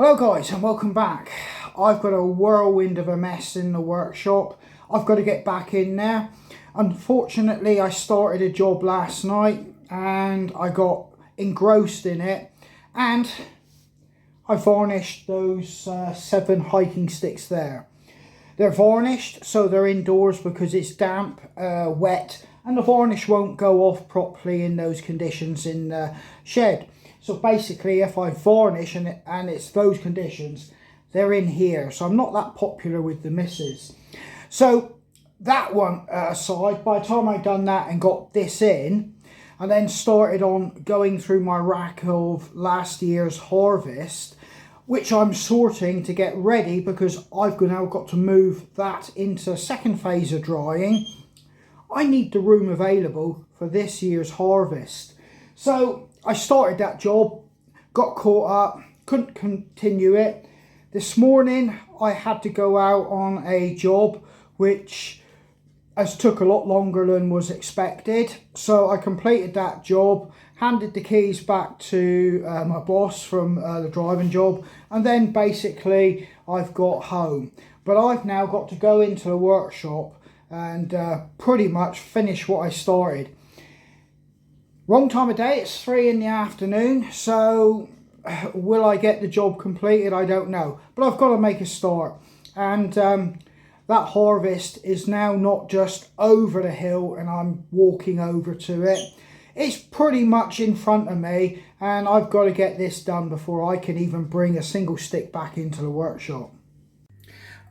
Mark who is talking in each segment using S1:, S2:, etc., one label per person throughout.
S1: Hello guys and welcome back. I've got a whirlwind of a mess in the workshop. I've got to get back in there. Unfortunately, I started a job last night and I got engrossed in it, and I varnished those 7 hiking sticks there. They're varnished so they're indoors because it's damp, wet, and the varnish won't go off properly in those conditions in the shed. So basically, if I varnish and it's those conditions, they're in here. So I'm not that popular with the missus. So that one aside, by the time I'd done that and got this in, I then started on going through my rack of last year's harvest, which I'm sorting to get ready because I've now got to move that into a second phase of drying. I need the room available for this year's harvest. So I started that job, got caught up, couldn't continue it. This morning I had to go out on a job which has took a lot longer than was expected. So I completed that job, handed the keys back to my boss from the driving job, and then basically I've got home. But I've now got to go into the workshop and pretty much finish what I started. Wrong time of day, it's 3 in the afternoon, so will I get the job completed? I don't know, but I've got to make a start. And that harvest is now not just over the hill and I'm walking over to it. It's pretty much in front of me, and I've got to get this done before I can even bring a single stick back into the workshop.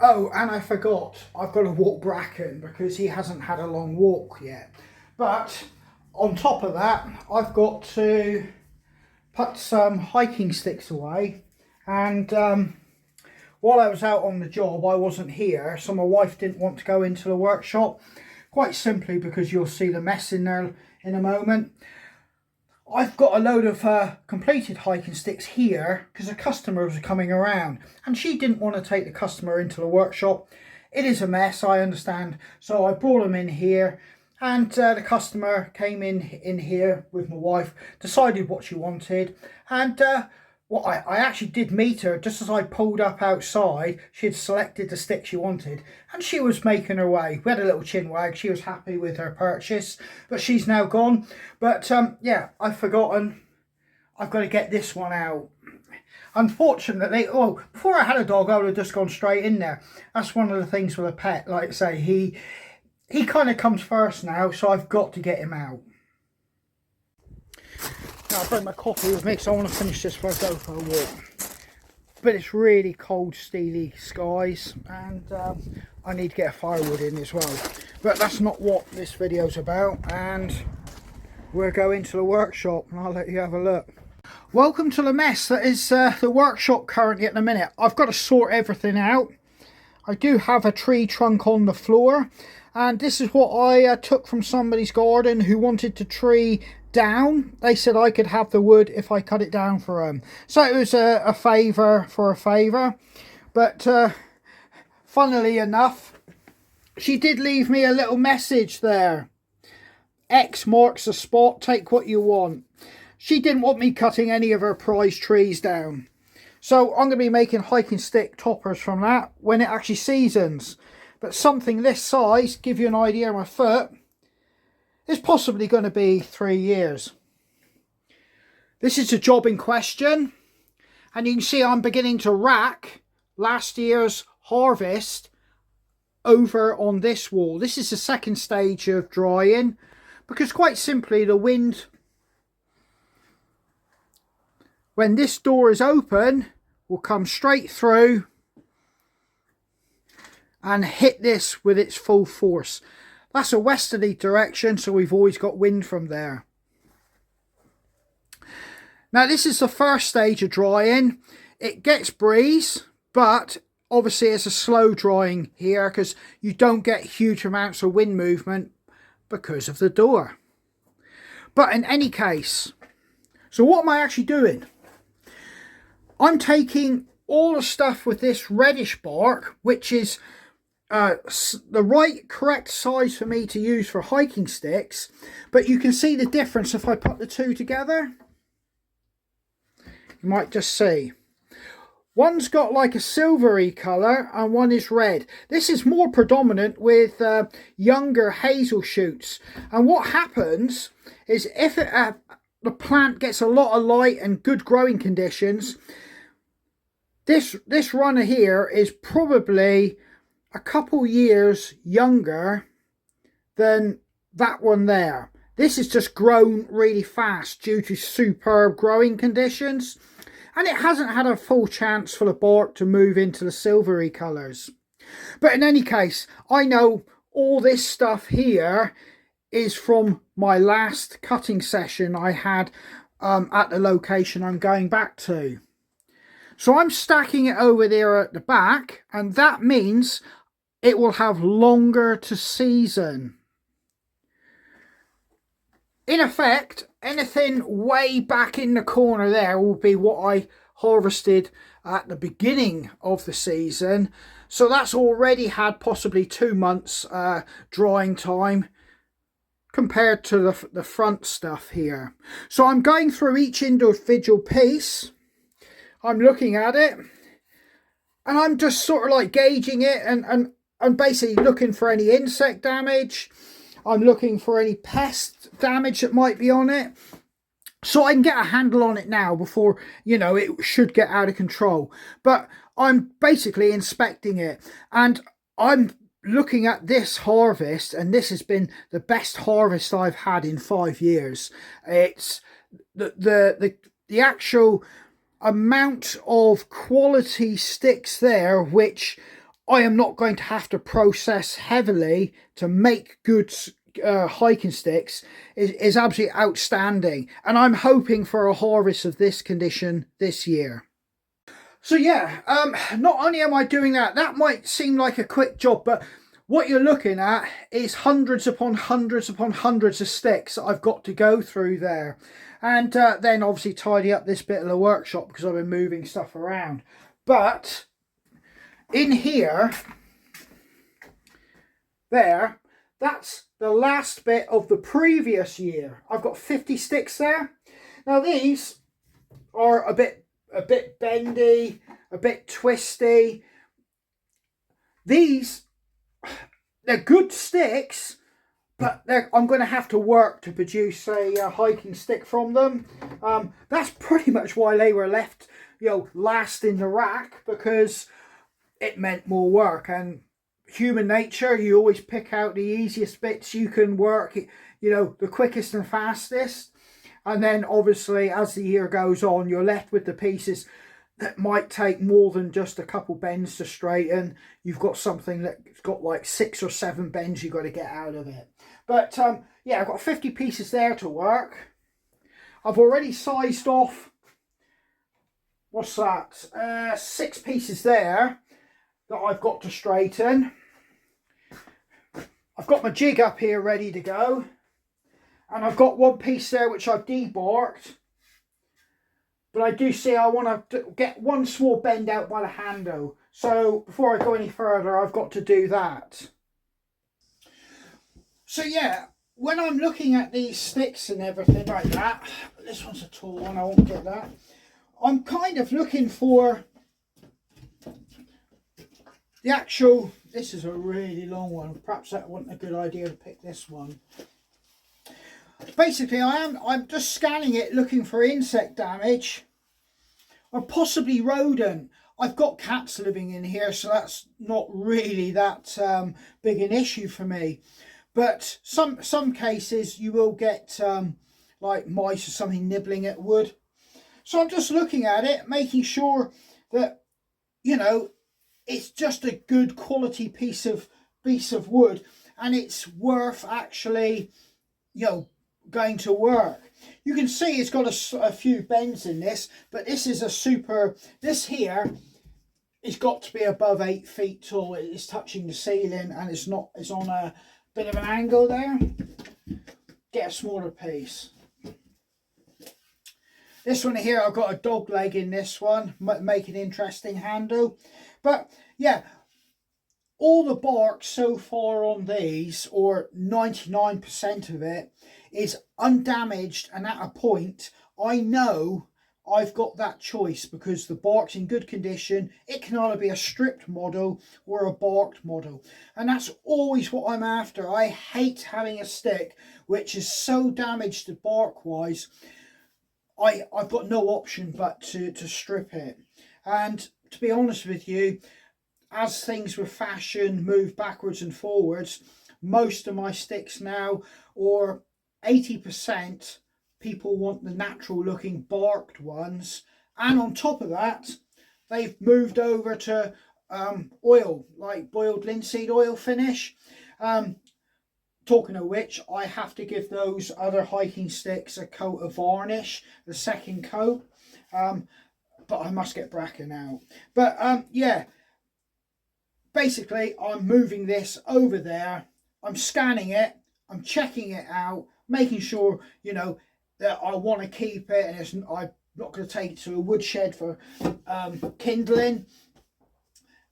S1: Oh, and I forgot, I've got to walk Bracken because he hasn't had a long walk yet. But on top of that, I've got to put some hiking sticks away, and while I was out on the job I wasn't here, so my wife didn't want to go into the workshop, quite simply because you'll see the mess in there in a moment. I've got a load of completed hiking sticks here because a customer was coming around and she didn't want to take the customer into the workshop. It is a mess, I understand, so I brought them in here. And the customer came in here with my wife, decided what she wanted, and I actually did meet her just as I pulled up outside. She had selected the stick she wanted and she was making her way. We had a little chin wag. She was happy with her purchase, but she's now gone. But yeah, I've forgotten. I've got to get this one out. Unfortunately, before I had a dog I would have just gone straight in there. That's one of the things with a pet, like I say, he kind of comes first now, so I've got to get him out. Now I'll bring my coffee with me because I want to finish this before I go for a walk. But it's really cold, steely skies, and I need to get a firewood in as well. But that's not what this video's about, and we're going to the workshop and I'll let you have a look. Welcome to the mess that is the workshop currently at the minute. I've got to sort everything out. I do have a tree trunk on the floor, and this is what I took from somebody's garden who wanted to tree down. They said I could have the wood if I cut it down for them. So it was a favour for a favour. But funnily enough, she did leave me a little message there. X marks the spot, take what you want. She didn't want me cutting any of her prize trees down. So I'm going to be making hiking stick toppers from that when it actually seasons. But something this size, give you an idea of my foot, is possibly going to be 3 years. This is the job in question. And you can see I'm beginning to rack last year's harvest over on this wall. This is the second stage of drying, because quite simply the wind, when this door is open, will come straight through and hit this with its full force. That's a westerly direction, so we've always got wind from there. Now this is the first stage of drying. It gets breeze, but obviously it's a slow drying here because you don't get huge amounts of wind movement because of the door. But in any case, so what am I actually doing? I'm taking all the stuff with this reddish bark, which is the correct size for me to use for hiking sticks, but you can see the difference if I put the two together. You might just see. One's got like a silvery colour and one is red. This is more predominant with younger hazel shoots. And what happens is if the plant gets a lot of light and good growing conditions, this runner here is probably a couple years younger than that one there. This has just grown really fast due to superb growing conditions, and it hasn't had a full chance for the bark to move into the silvery colours. But in any case, I know all this stuff here is from my last cutting session I had at the location I'm going back to. So I'm stacking it over there at the back, and that means it will have longer to season. In effect, anything way back in the corner there will be what I harvested at the beginning of the season. So that's already had possibly 2 months drying time compared to the front stuff here. So I'm going through each individual piece. I'm looking at it and I'm just sort of like gauging it and basically looking for any insect damage. I'm looking for any pest damage that might be on it, so I can get a handle on it now before, you know, it should get out of control. But I'm basically inspecting it, and I'm looking at this harvest, and this has been the best harvest I've had in 5 years. It's the actual amount of quality sticks there, which I am not going to have to process heavily to make good hiking sticks, is absolutely outstanding. And I'm hoping for a harvest of this condition this year. So yeah, not only am I doing that, that might seem like a quick job, but what you're looking at is hundreds upon hundreds upon hundreds of sticks that I've got to go through there. And then obviously tidy up this bit of the workshop because I've been moving stuff around. But in here, there, that's the last bit of the previous year. I've got 50 sticks there. Now these are a bit bendy, a bit twisty. These, they're good sticks, but I'm going to have to work to produce a hiking stick from them. That's pretty much why they were left, you know, last in the rack, because it meant more work. And human nature, you always pick out the easiest bits you can work, you know, the quickest and fastest. And then obviously as the year goes on, you're left with the pieces that might take more than just a couple bends to straighten. You've got something that's got like 6 or 7 bends you've got to get out of it. But yeah, I've got 50 pieces there to work. I've already sized off, what's that, 6 pieces there that I've got to straighten. I've got my jig up here ready to go, and I've got 1 piece there which I've debarked, but I do see I want to get 1 small bend out by the handle. So before I go any further, I've got to do that. So yeah, when I'm looking at these sticks and everything like that, this one's a tall one, I won't get that. I'm kind of looking for the actual, this is a really long one. Perhaps that wasn't a good idea to pick this one. Basically, I'm just scanning it, looking for insect damage or possibly rodent. I've got cats living in here, so that's not really that big an issue for me. But some cases you will get like mice or something nibbling at wood. So I'm just looking at it, making sure that, you know, it's just a good quality piece of wood, and it's worth actually, you know, going to work. You can see it's got a few bends in this, but this is a super, this here has got to be above 8 feet tall. It's touching the ceiling, and it's on a bit of an angle there. Get a smaller piece. This one here, I've got a dog leg in this one, make an interesting handle. But yeah, all the bark so far on these, or 99% of it, is undamaged, and at a point I know I've got that choice because the bark's in good condition. It can either be a stripped model or a barked model. And that's always what I'm after. I hate having a stick which is so damaged bark-wise. I've got no option but to strip it. And to be honest with you, as things with fashion move backwards and forwards, most of my sticks now, or 80%, people want the natural looking barked ones. And on top of that, they've moved over to oil, like boiled linseed oil finish. Talking of which, I have to give those other hiking sticks a coat of varnish, the second coat. But I must get Bracken out. But yeah, basically I'm moving this over there. I'm scanning it. I'm checking it out, making sure, you know, that I want to keep it, and I'm not going to take it to a woodshed for kindling,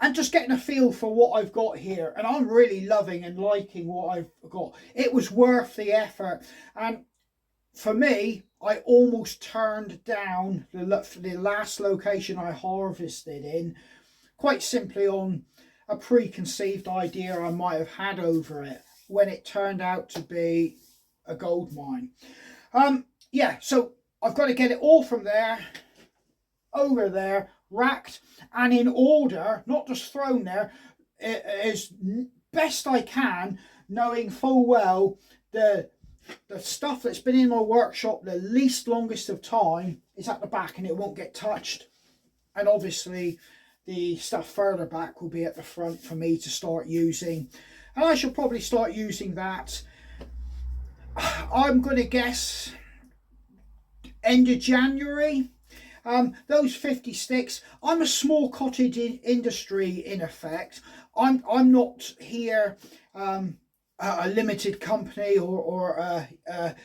S1: and just getting a feel for what I've got here. And I'm really loving and liking what I've got. It was worth the effort. And for me, I almost turned down the last location I harvested in, quite simply on a preconceived idea I might have had over it, when it turned out to be a gold mine. Yeah, so I've got to get it all from there over there, racked and in order, not just thrown there, as best I can, knowing full well the stuff that's been in my workshop the least longest of time is at the back and it won't get touched. And obviously the stuff further back will be at the front for me to start using. And I shall probably start using that, I'm going to guess, end of January. Those 50 sticks, I'm a small cottage industry in effect. I'm not here a limited company or a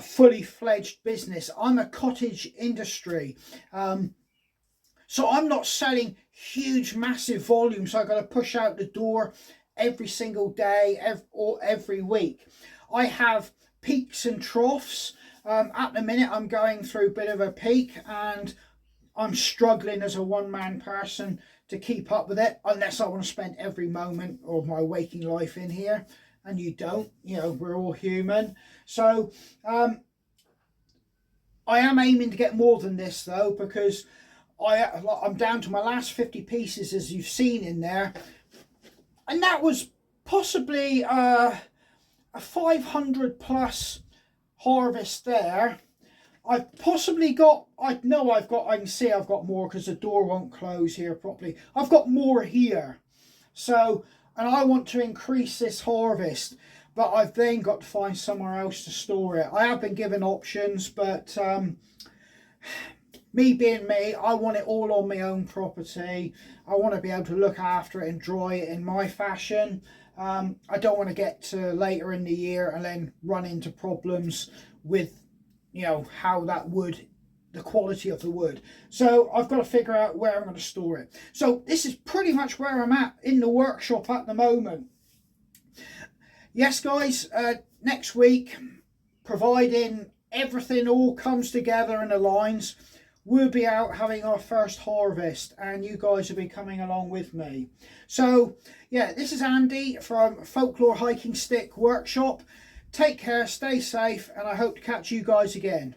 S1: fully fledged business. I'm a cottage industry. So I'm not selling huge massive volumes I've got to push out the door every single day or every week. I have peaks and troughs. At the minute I'm going through a bit of a peak and I'm struggling as a one-man person to keep up with it, unless I want to spend every moment of my waking life in here, and you don't, you know, we're all human. So I am aiming to get more than this though, because I'm down to my last 50 pieces, as you've seen in there, and that was possibly a 500 plus harvest there. I've possibly got, I can see I've got more because the door won't close here properly. I've got more here. So, and I want to increase this harvest, but I've then got to find somewhere else to store it. I have been given options, but me being me, I want it all on my own property. I want to be able to look after it and dry it in my fashion. I don't want to get to later in the year and then run into problems with, you know, how that wood, the quality of the wood. So I've got to figure out where I'm going to store it. So this is pretty much where I'm at in the workshop at the moment. Yes guys, next week, providing everything all comes together and aligns, we'll be out having our first harvest and you guys will be coming along with me. So yeah, this is Andy from Folklore Hiking Stick Workshop. Take care, stay safe, and I hope to catch you guys again.